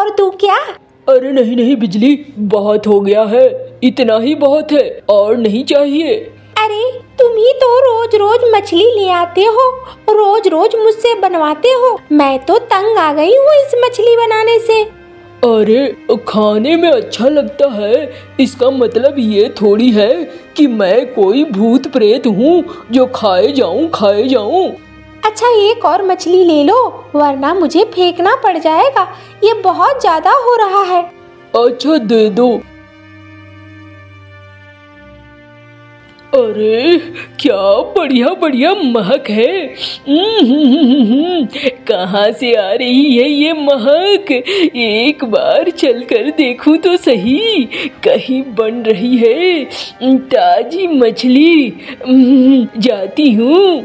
और दूं क्या? अरे नहीं नहीं बिजली, बहुत हो गया है, इतना ही बहुत है, और नहीं चाहिए। अरे तुम ही तो रोज रोज मछली ले आते हो, रोज रोज मुझसे बनवाते हो। मैं तो तंग आ गई हूँ इस मछली बनाने से। अरे खाने में अच्छा लगता है, इसका मतलब ये थोड़ी है कि मैं कोई भूत प्रेत हूँ जो खाए जाऊँ। अच्छा एक और मछली ले लो, वरना मुझे फेंकना पड़ जाएगा, ये बहुत ज्यादा हो रहा है। अच्छा दे दो। अरे क्या बढ़िया बढ़िया महक है। कहाँ से आ रही है ये महक? एक बार चलकर देखूं तो सही, कहीं बन रही है ताजी मछली। जाती हूँ।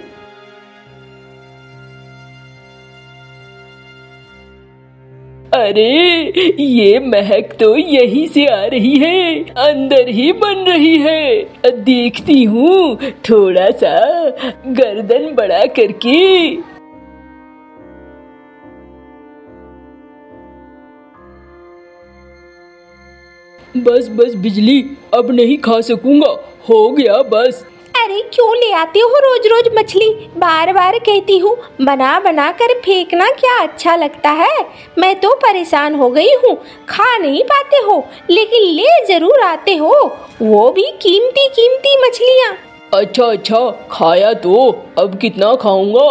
अरे ये महक तो यहीं से आ रही है, अंदर ही बन रही है। देखती हूँ, थोड़ा सा गर्दन बड़ा करके। बस बस बिजली, अब नहीं खा सकूंगा, हो गया बस। अरे क्यों ले आते हो रोज रोज मछली? बार बार कहती हूँ, बना बना कर फेंकना क्या अच्छा लगता है। मैं तो परेशान हो गई हूँ, खा नहीं पाते हो लेकिन ले जरूर आते हो, वो भी कीमती कीमती मछलियाँ। अच्छा खाया तो अब कितना खाऊंगा।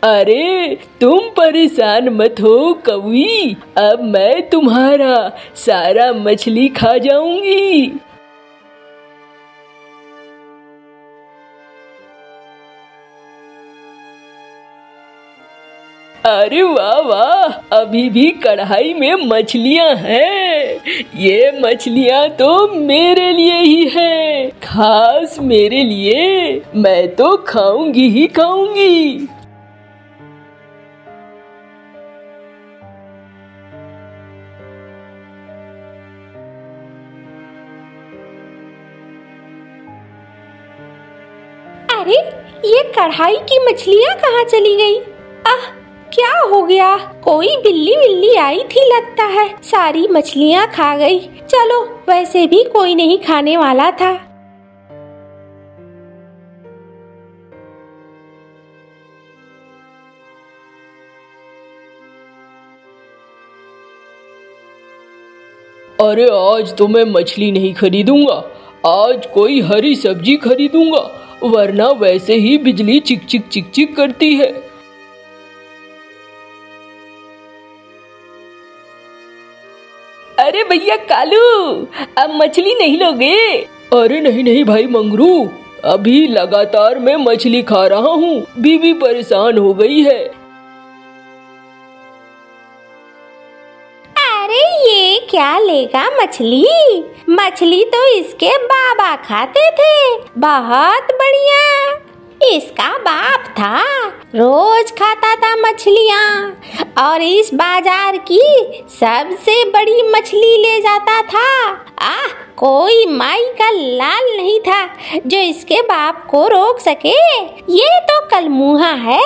अरे तुम परेशान मत हो कौवी, अब मैं तुम्हारा सारा मछली खा जाऊंगी। अरे वाह वाह, अभी भी कढ़ाई में मछलियां हैं। ये मछलियां तो मेरे लिए ही है, खास मेरे लिए। मैं तो खाऊंगी ही खाऊंगी। अरे ये कढ़ाई की मछलियाँ कहाँ चली गई? आह क्या हो गया? कोई बिल्ली बिल्ली आई थी लगता है, सारी मछलियाँ खा गई। चलो वैसे भी कोई नहीं खाने वाला था। अरे आज तो मैं मछली नहीं खरीदूंगा, आज कोई हरी सब्जी खरीदूंगा, वरना वैसे ही बिजली चिक चिक चिक चिक करती है। अरे भैया कालू, अब मछली नहीं लोगे? अरे नहीं नहीं भाई मंगरू, अभी लगातार मैं मछली खा रहा हूँ, बीवी परेशान हो गई है। अरे ये क्या लेगा मछली? मछली तो इसके बाबा खाते थे, बहुत बढ़िया। इसका बाप था, रोज खाता था मछलियाँ और इस बाजार की सबसे बड़ी मछली ले जाता था। कोई माई का लाल नहीं था जो इसके बाप को रोक सके। ये तो कलमुहा है,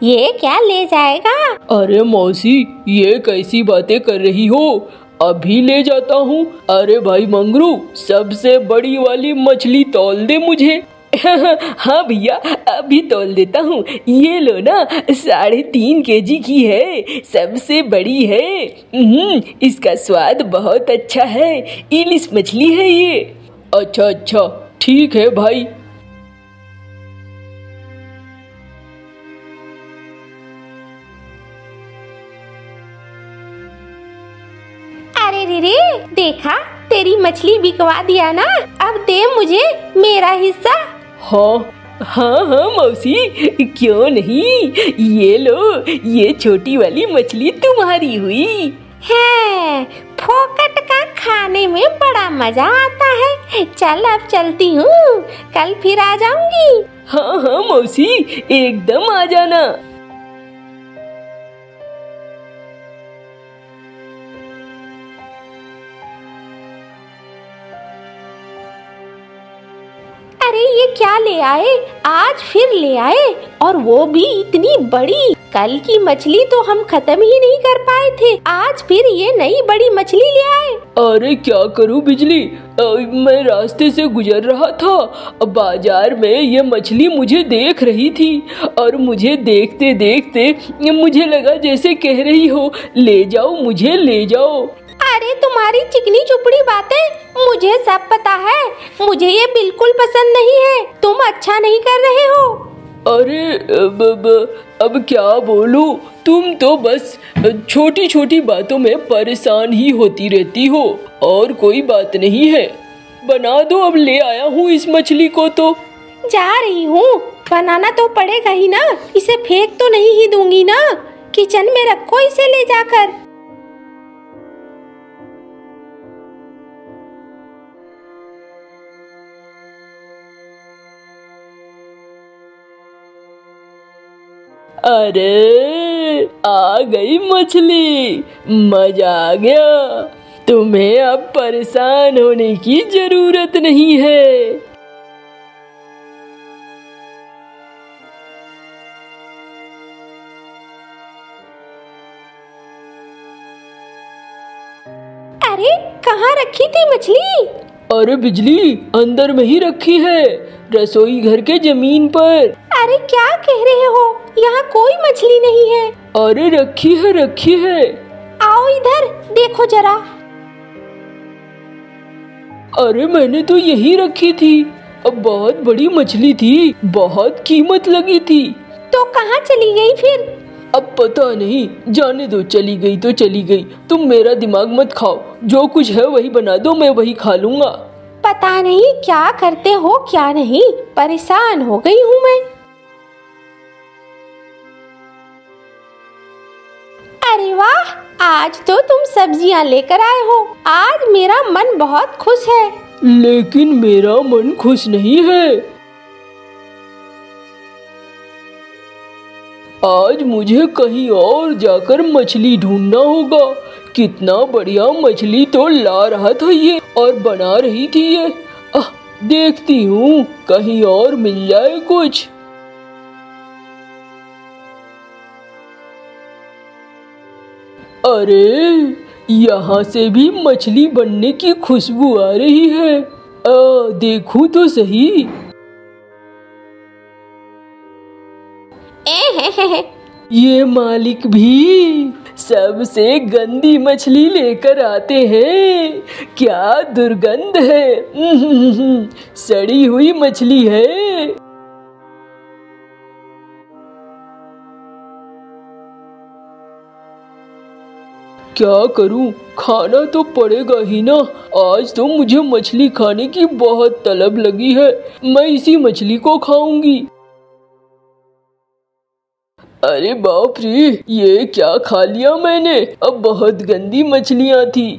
ये क्या ले जाएगा? अरे मौसी, ये कैसी बातें कर रही हो? अभी ले जाता हूँ। अरे भाई मंगरू, सबसे बड़ी वाली मछली तौल दे मुझे। हाँ भैया, अभी तौल देता हूँ। ये लो ना, 3.5 kg की है, सबसे बड़ी है। इसका स्वाद बहुत अच्छा है, इलिस मछली है ये। अच्छा ठीक है भाई। अरे रे देखा, तेरी मछली बिकवा दिया ना, अब दे मुझे मेरा हिस्सा। हाँ मौसी, क्यों नहीं, ये लो, ये छोटी वाली मछली तुम्हारी हुई है। फोकट का खाने में बड़ा मजा आता है। चल अब चलती हूँ, कल फिर आ जाऊंगी। हाँ मौसी, एकदम आ जाना। अरे ये क्या ले आए, आज फिर ले आए, और वो भी इतनी बड़ी। कल की मछली तो हम खत्म ही नहीं कर पाए थे, आज फिर ये नई बड़ी मछली ले आए। अरे क्या करूं बिजली, मैं रास्ते से गुजर रहा था, बाजार में ये मछली मुझे देख रही थी और मुझे देखते देखते मुझे लगा जैसे कह रही हो ले जाओ मुझे ले जाओ। अरे तुम्हारी चिकनी चुपड़ी बातें मुझे सब पता है, मुझे ये बिल्कुल पसंद नहीं है, तुम अच्छा नहीं कर रहे हो। अरे अब क्या बोलूं, तुम तो बस छोटी छोटी बातों में परेशान ही होती रहती हो, और कोई बात नहीं है। बना दो, अब ले आया हूँ इस मछली को। तो जा रही हूँ, बनाना तो पड़ेगा ही ना, इसे फेंक तो नहीं ही दूंगी ना, किचन में रखो इसे ले जाकर। अरे आ गई मछली, मजा आ गया। तुम्हें अब परेशान होने की जरूरत नहीं है। अरे कहाँ रखी थी मछली? अरे बिजली, अंदर में ही रखी है, रसोई घर के जमीन पर। अरे क्या कह रहे हो, यहाँ कोई मछली नहीं है। अरे रखी है रखी है। आओ इधर देखो जरा। अरे मैंने तो यही रखी थी, अब बहुत बड़ी मछली थी, बहुत कीमत लगी थी। तो कहाँ चली गई फिर? अब पता नहीं, जाने दो, चली गई तो चली गई। तुम मेरा दिमाग मत खाओ, जो कुछ है वही बना दो, मैं वही खा लूंगा। पता नहीं क्या करते हो क्या नहीं, परेशान हो गई हूँ मैं। अरे वाह, आज तो तुम सब्जियां लेकर आए हो, आज मेरा मन बहुत खुश है। लेकिन मेरा मन खुश नहीं है, आज मुझे कहीं और जाकर मछली ढूंढना होगा। कितना बढ़िया मछली तो ला रहा था ये, और बना रही थी ये। देखती हूँ कहीं और मिल जाए कुछ। अरे यहाँ से भी मछली बनने की खुशबू आ रही है, देखूं तो सही। ये मालिक भी सबसे गंदी मछली लेकर आते हैं, क्या दुर्गंध है। सड़ी हुई मछली है। क्या करूं, खाना तो पड़ेगा ही ना। आज तो मुझे मछली खाने की बहुत तलब लगी है, मैं इसी मछली को खाऊंगी। अरे बाप रे, ये क्या खा लिया मैंने, अब बहुत गंदी मछलियां थी।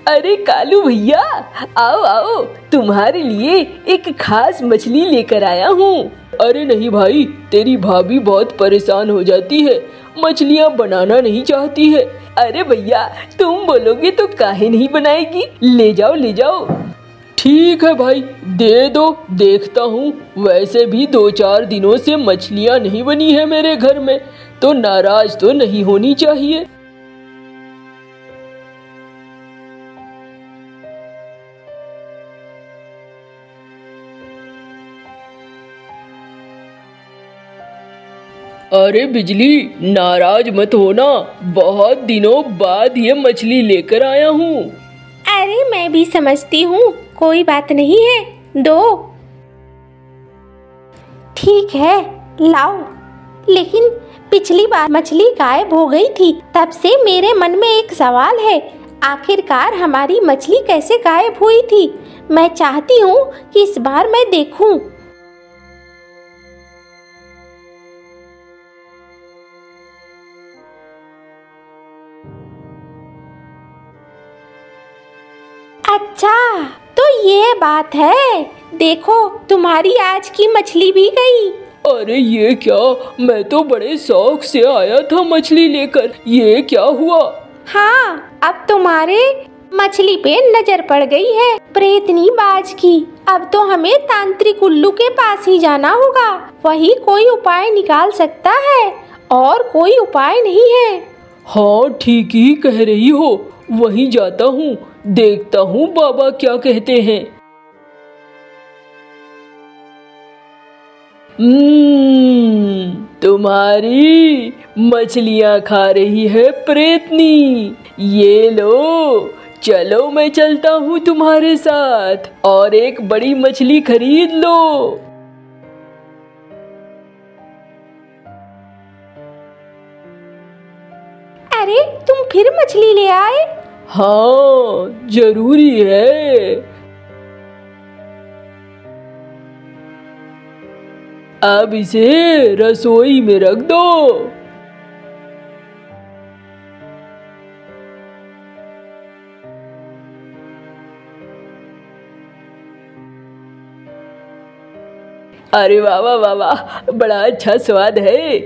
अरे कालू भैया, आओ आओ, तुम्हारे लिए एक खास मछली लेकर आया हूँ। अरे नहीं भाई, तेरी भाभी बहुत परेशान हो जाती है, मछलियाँ बनाना नहीं चाहती है। अरे भैया, तुम बोलोगे तो काहे नहीं बनाएगी, ले जाओ ले जाओ। ठीक है भाई, दे दो, देखता हूँ। वैसे भी 2-4 दिनों से मछलियाँ नहीं बनी है मेरे घर में, तो नाराज तो नहीं होनी चाहिए। अरे बिजली, नाराज मत होना, बहुत दिनों बाद ये मछली लेकर आया हूँ। अरे मैं भी समझती हूँ, कोई बात नहीं है, दो। ठीक है, लाओ। लेकिन पिछली बार मछली गायब हो गई थी, तब से मेरे मन में एक सवाल है, आखिरकार हमारी मछली कैसे गायब हुई थी? मैं चाहती हूँ कि इस बार मैं देखूं। अच्छा, तो ये बात है, देखो तुम्हारी आज की मछली भी गई। अरे ये क्या, मैं तो बड़े शौक से आया था मछली लेकर, ये क्या हुआ? हाँ, अब तुम्हारे मछली पे नजर पड़ गई है प्रेतनी बाज की। अब तो हमें तांत्रिक उल्लू के पास ही जाना होगा, वही कोई उपाय निकाल सकता है और कोई उपाय नहीं है। हाँ ठीक ही कह रही हो, वहीं जाता हूँ, देखता हूँ बाबा क्या कहते हैं। तुम्हारी मछलियाँ खा रही है प्रेतनी, ये लो, चलो मैं चलता हूँ तुम्हारे साथ और एक बड़ी मछली खरीद लो। अरे तुम फिर मछली ले आए? हाँ जरूरी है। अब इसे रसोई में रख दो। अरे वाह वाह वाह वाह, बड़ा अच्छा स्वाद है।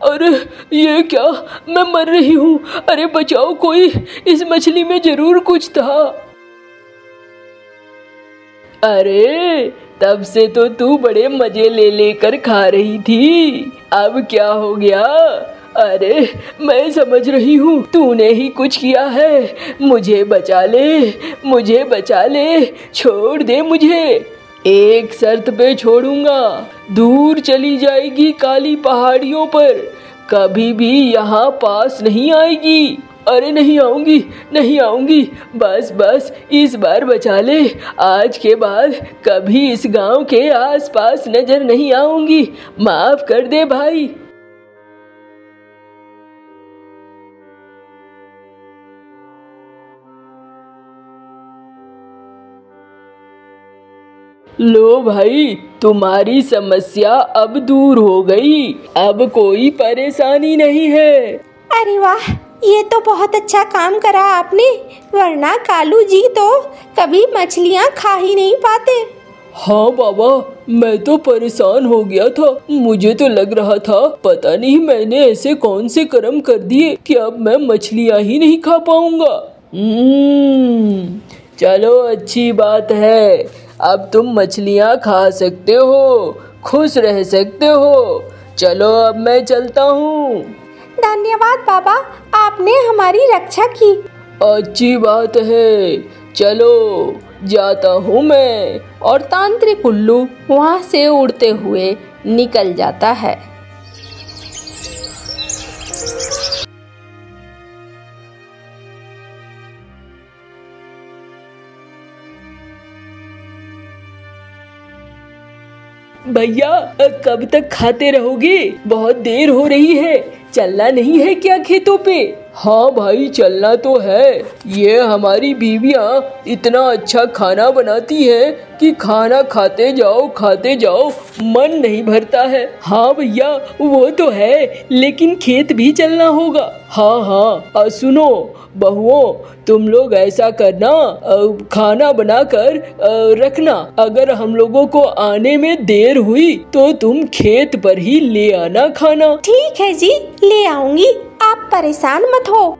अरे ये क्या, मैं मर रही हूँ, अरे बचाओ कोई, इस मछली में जरूर कुछ था। अरे तब से तो तू बड़े मजे ले लेकर खा रही थी, अब क्या हो गया? अरे मैं समझ रही हूँ तूने ही कुछ किया है, मुझे बचा ले, मुझे बचा ले, छोड़ दे मुझे। एक शर्त पे छोड़ूंगा, दूर चली जाएगी काली पहाड़ियों पर, कभी भी यहाँ पास नहीं आएगी। अरे नहीं आऊंगी, नहीं आऊंगी, बस बस इस बार बचा ले, आज के बाद कभी इस गांव के आसपास नजर नहीं आऊंगी, माफ कर दे भाई। लो भाई, तुम्हारी समस्या अब दूर हो गई, अब कोई परेशानी नहीं है। अरे वाह, ये तो बहुत अच्छा काम करा आपने, वरना कालू जी तो कभी मछलियाँ खा ही नहीं पाते। हाँ बाबा, मैं तो परेशान हो गया था, मुझे तो लग रहा था पता नहीं मैंने ऐसे कौन से कर्म कर दिए कि अब मैं मछलियाँ ही नहीं खा पाऊंगा। चलो अच्छी बात है, अब तुम मछलियाँ खा सकते हो, खुश रह सकते हो। चलो अब मैं चलता हूँ। धन्यवाद बाबा, आपने हमारी रक्षा की। अच्छी बात है, चलो जाता हूँ मैं। और तांत्रिक उल्लू वहाँ से उड़ते हुए निकल जाता है। भैया कब तक खाते रहोगे? बहुत देर हो रही है, चलना नहीं है क्या खेतों पे? हाँ भाई चलना तो है, ये हमारी बीवियाँ इतना अच्छा खाना बनाती है कि खाना खाते जाओ मन नहीं भरता है। हाँ भैया वो तो है, लेकिन खेत भी चलना होगा। हाँ सुनो बहुओं, तुम लोग ऐसा करना, खाना बनाकर रखना, अगर हम लोगों को आने में देर हुई तो तुम खेत पर ही ले आना खाना। ठीक है जी, ले आऊंगी, आप परेशान मत हो।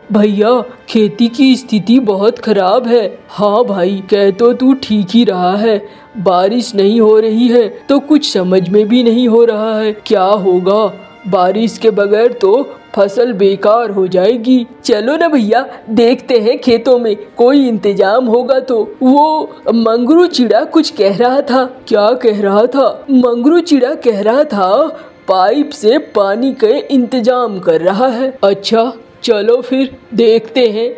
भैया खेती की स्थिति बहुत खराब है। हाँ भाई कह तो तू ठीक ही रहा है, बारिश नहीं हो रही है तो कुछ समझ में भी नहीं हो रहा है क्या होगा। बारिश के बगैर तो फसल बेकार हो जाएगी। चलो ना भैया, देखते हैं खेतों में कोई इंतजाम होगा तो। वो मंगरू चिड़ा कुछ कह रहा था। क्या कह रहा था? मंगरू चिड़ा कह रहा था पाइप से पानी के इंतजाम कर रहा है। अच्छा चलो फिर देखते हैं।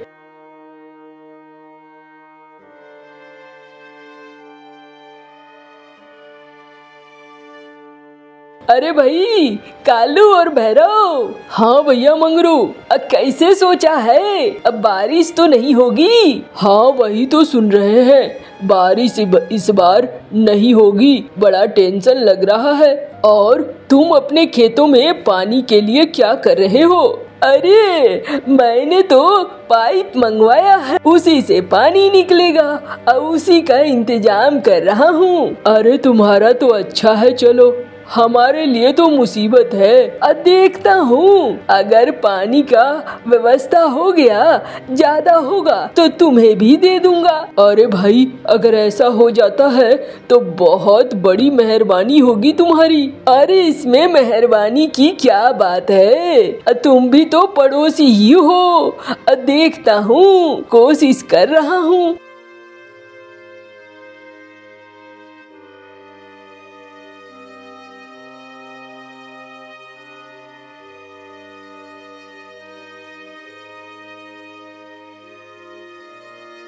अरे भाई कालू और भैरव। हाँ भैया मंगरू, कैसे सोचा है? अब बारिश तो नहीं होगी? हाँ वही तो सुन रहे हैं, बारिश इस बार नहीं होगी, बड़ा टेंशन लग रहा है। और तुम अपने खेतों में पानी के लिए क्या कर रहे हो? अरे मैंने तो पाइप मंगवाया है, उसी से पानी निकलेगा और उसी का इंतजाम कर रहा हूँ। अरे तुम्हारा तो अच्छा है, चलो हमारे लिए तो मुसीबत है। अब देखता हूँ अगर पानी का व्यवस्था हो गया, ज्यादा होगा तो तुम्हें भी दे दूंगा। अरे भाई अगर ऐसा हो जाता है तो बहुत बड़ी मेहरबानी होगी तुम्हारी। अरे इसमें मेहरबानी की क्या बात है, तुम भी तो पड़ोसी ही हो। देखता हूँ, कोशिश कर रहा हूँ।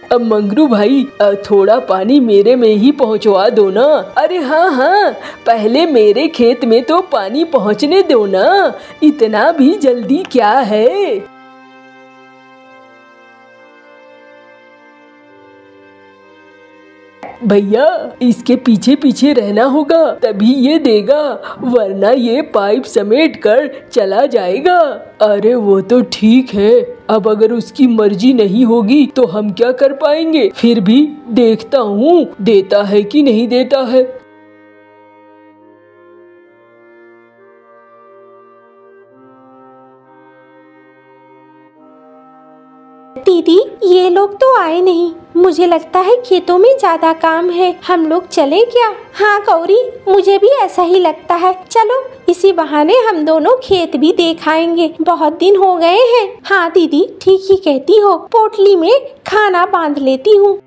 अब मंगरू भाई थोड़ा पानी मेरे में ही पहुंचवा दो ना। अरे हाँ हाँ, पहले मेरे खेत में तो पानी पहुंचने दो ना, इतना भी जल्दी क्या है। भैया इसके पीछे पीछे रहना होगा, तभी ये देगा, वरना ये पाइप समेट कर चला जाएगा। अरे वो तो ठीक है, अब अगर उसकी मर्जी नहीं होगी तो हम क्या कर पाएंगे। फिर भी देखता हूँ देता है कि नहीं देता है। दीदी ये लोग तो आए नहीं, मुझे लगता है खेतों में ज्यादा काम है, हम लोग चलें क्या? हाँ गौरी, मुझे भी ऐसा ही लगता है। चलो इसी बहाने हम दोनों खेत भी देख आएंगे, बहुत दिन हो गए हैं। हाँ दीदी ठीक ही कहती हो, पोटली में खाना बांध लेती हूँ।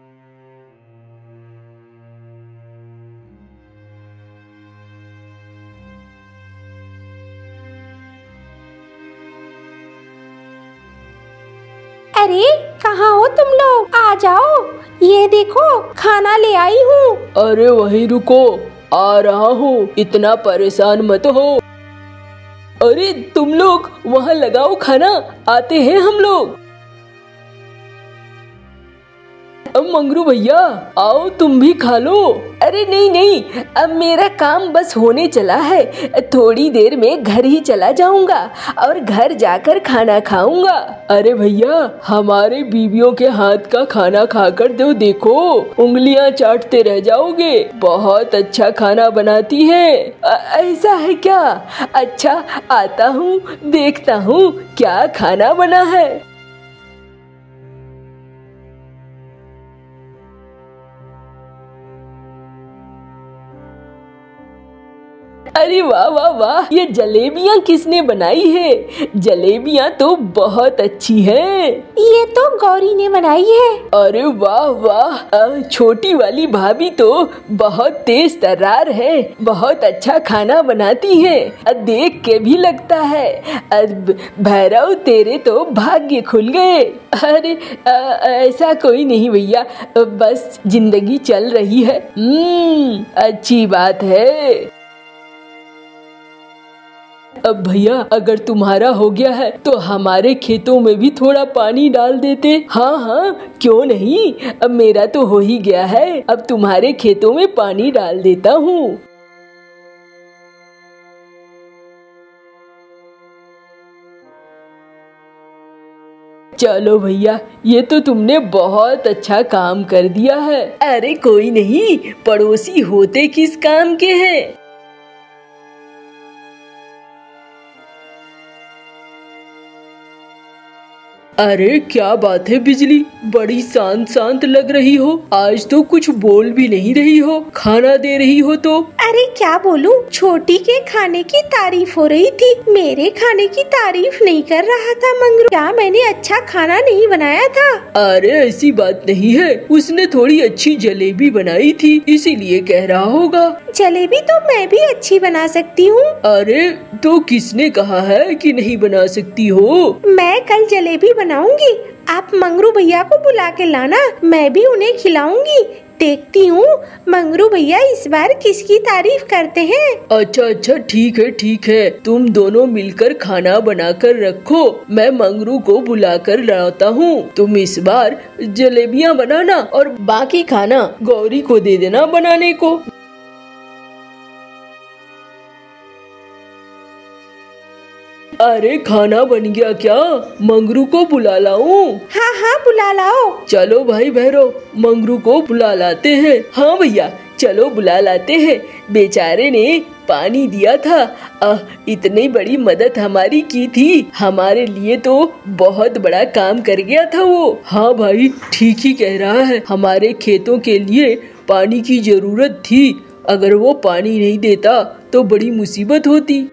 अरे कहाँ हो तुम लोग, आ जाओ, ये देखो खाना ले आई हूँ। अरे वहीं रुको, आ रहा हूँ, इतना परेशान मत हो। अरे तुम लोग वहाँ लगाओ खाना, आते हैं हम लोग। अब मंगरू भैया आओ, तुम भी खा लो। अरे नहीं नहीं, अब मेरा काम बस होने चला है, थोड़ी देर में घर ही चला जाऊंगा और घर जाकर खाना खाऊंगा। अरे भैया हमारे बीवियों के हाथ का खाना खाकर दो, देखो उंगलियां चाटते रह जाओगे, बहुत अच्छा खाना बनाती है। ऐसा है क्या? अच्छा आता हूँ, देखता हूँ क्या खाना बना है। अरे वाह वाह वाह, ये जलेबियाँ किसने बनाई है? जलेबियाँ तो बहुत अच्छी हैं। ये तो गौरी ने बनाई है। अरे वाह वाह, छोटी वाली भाभी तो बहुत तेज तर्रार है, बहुत अच्छा खाना बनाती है, देख के भी लगता है। भैरव तेरे तो भाग्य खुल गए। अरे ऐसा कोई नहीं भैया, बस जिंदगी चल रही है। अच्छी बात है। अब भैया अगर तुम्हारा हो गया है तो हमारे खेतों में भी थोड़ा पानी डाल देते। हाँ हाँ क्यों नहीं, अब मेरा तो हो ही गया है, अब तुम्हारे खेतों में पानी डाल देता हूँ। चलो भैया, ये तो तुमने बहुत अच्छा काम कर दिया है। अरे कोई नहीं, पड़ोसी होते किस काम के हैं। अरे क्या बात है बिजली, बड़ी शांत शांत लग रही हो, आज तो कुछ बोल भी नहीं रही हो, खाना दे रही हो तो। अरे क्या बोलूं, छोटी के खाने की तारीफ हो रही थी, मेरे खाने की तारीफ नहीं कर रहा था मंगरू। क्या मैंने अच्छा खाना नहीं बनाया था? अरे ऐसी बात नहीं है, उसने थोड़ी अच्छी जलेबी बनाई थी, इसीलिए कह रहा होगा। जलेबी तो मैं भी अच्छी बना सकती हूँ। अरे तो किसने कहा है कि नहीं बना सकती हो? मैं कल जलेबी बनाऊंगी, आप मंगरू भैया को बुला के लाना, मैं भी उन्हें खिलाऊंगी। देखती हूँ मंगरू भैया इस बार किसकी तारीफ करते हैं। अच्छा अच्छा ठीक है, तुम दोनों मिलकर खाना बनाकर रखो, मैं मंगरू को बुलाकर लाता हूँ। तुम इस बार जलेबियाँ बनाना और बाकी खाना गौरी को दे देना बनाने को। अरे खाना बन गया क्या? मंगरू को बुला लाऊं? हाँ हाँ बुला लाओ। चलो भाई भैरव, मंगरू को बुला लाते हैं। हाँ भैया चलो बुला लाते हैं। बेचारे ने पानी दिया था, इतनी बड़ी मदद हमारी की थी, हमारे लिए तो बहुत बड़ा काम कर गया था वो। हाँ भाई ठीक ही कह रहा है, हमारे खेतों के लिए पानी की जरूरत थी, अगर वो पानी नहीं देता तो बड़ी मुसीबत होती।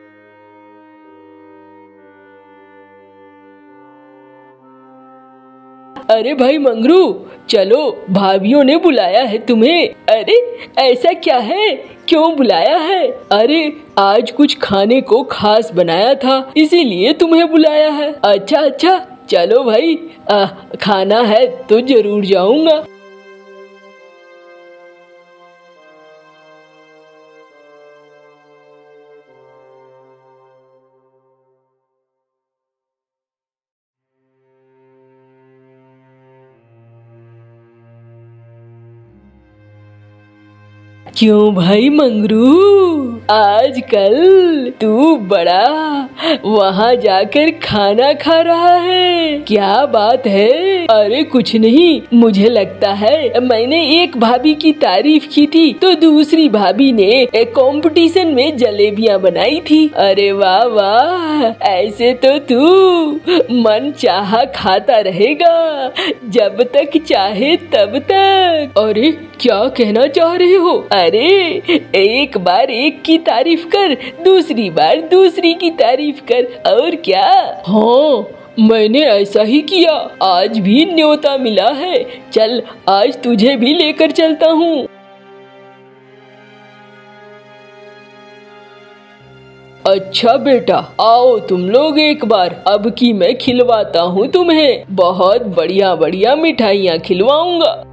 अरे भाई मंगरू, चलो भाभियों ने बुलाया है तुम्हें। अरे ऐसा क्या है, क्यों बुलाया है? अरे आज कुछ खाने को खास बनाया था, इसीलिए तुम्हें बुलाया है। अच्छा अच्छा चलो भाई, खाना है तो जरूर जाऊंगा। क्यों भाई मंगरू, आजकल तू बड़ा वहाँ जाकर खाना खा रहा है, क्या बात है? अरे कुछ नहीं, मुझे लगता है मैंने एक भाभी की तारीफ की थी तो दूसरी भाभी ने एक कंपटीशन में जलेबियाँ बनाई थी। अरे वाह वाह, ऐसे तो तू मन चाहा खाता रहेगा जब तक चाहे तब तक। अरे क्या कहना चाह रहे हो? अरे एक बार एक की तारीफ कर, दूसरी बार दूसरी की तारीफ कर, और क्या। हाँ मैंने ऐसा ही किया, आज भी न्योता मिला है, चल आज तुझे भी लेकर चलता हूँ। अच्छा बेटा आओ तुम लोग एक बार, अब की मैं खिलवाता हूँ तुम्हें, बहुत बढ़िया बढ़िया मिठाइयाँ खिलवाऊंगा।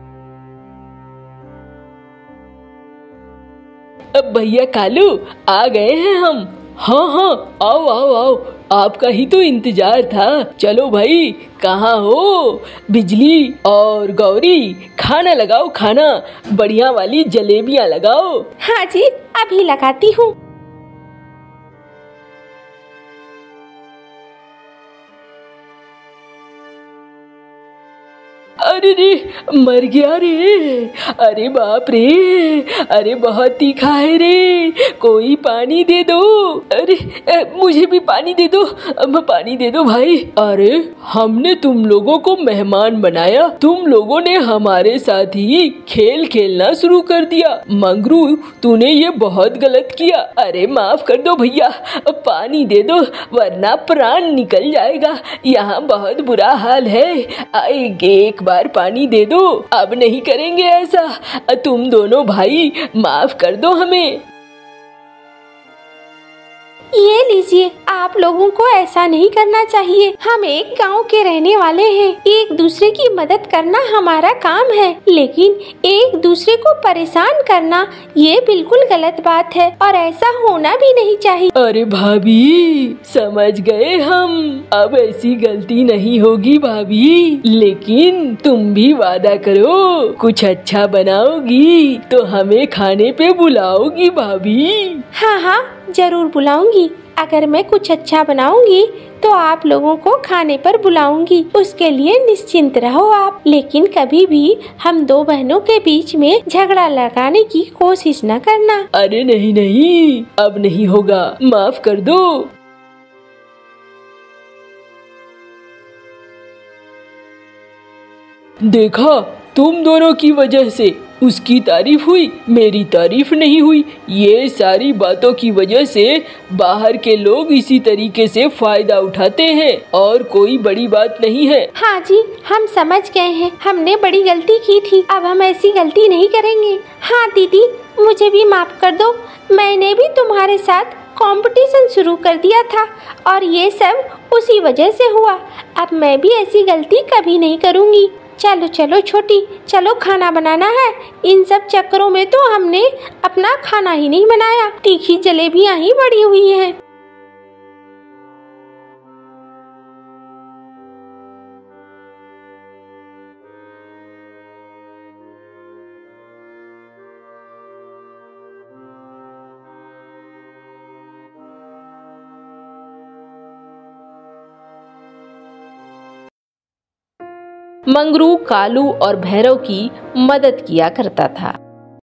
अब भैया कालू आ गए हैं हम। हाँ हाँ आओ आओ आओ, आपका ही तो इंतजार था। चलो भाई कहाँ हो बिजली और गौरी, खाना लगाओ, खाना बढ़िया वाली जलेबियाँ लगाओ। हाँ जी अभी लगाती हूँ। अरे रे मर गया रे, अरे बाप रे, अरे बहुत तीखा है रे, कोई पानी दे दो। अरे मुझे भी पानी दे दो, पानी दे दो भाई। अरे हमने तुम लोगों को मेहमान बनाया, तुम लोगों ने हमारे साथ ही खेल खेलना शुरू कर दिया। मंगरू तूने ये बहुत गलत किया, अरे माफ कर दो भैया, पानी दे दो वरना प्राण निकल जाएगा, यहाँ बहुत बुरा हाल है। एक बार पानी दे दो, अब नहीं करेंगे ऐसा, तुम दोनों भाई माफ कर दो हमें। ये लीजिए, आप लोगों को ऐसा नहीं करना चाहिए, हम एक गांव के रहने वाले हैं, एक दूसरे की मदद करना हमारा काम है, लेकिन एक दूसरे को परेशान करना ये बिल्कुल गलत बात है और ऐसा होना भी नहीं चाहिए। अरे भाभी समझ गए हम, अब ऐसी गलती नहीं होगी भाभी, लेकिन तुम भी वादा करो कुछ अच्छा बनाओगी तो हमें खाने पे बुलाओगी भाभी। हाँ हाँ जरूर बुलाऊंगी, अगर मैं कुछ अच्छा बनाऊंगी तो आप लोगों को खाने पर बुलाऊंगी, उसके लिए निश्चिंत रहो आप। लेकिन कभी भी हम दो बहनों के बीच में झगड़ा लगाने की कोशिश न करना। अरे नहीं नहीं, अब नहीं होगा, माफ कर दो। देखा, तुम दोनों की वजह से उसकी तारीफ हुई, मेरी तारीफ नहीं हुई। ये सारी बातों की वजह से बाहर के लोग इसी तरीके से फायदा उठाते हैं और कोई बड़ी बात नहीं है। हाँ जी हम समझ गए हैं, हमने बड़ी गलती की थी, अब हम ऐसी गलती नहीं करेंगे। हाँ दीदी मुझे भी माफ कर दो, मैंने भी तुम्हारे साथ कंपटीशन शुरू कर दिया था और ये सब उसी वजह से हुआ, अब मैं भी ऐसी गलती कभी नहीं करूँगी। चलो चलो छोटी, चलो खाना बनाना है, इन सब चक्करों में तो हमने अपना खाना ही नहीं बनाया, तीखी जलेबियाँ ही बड़ी हुई हैं। मंगरू कालू और भैरव की मदद किया करता था।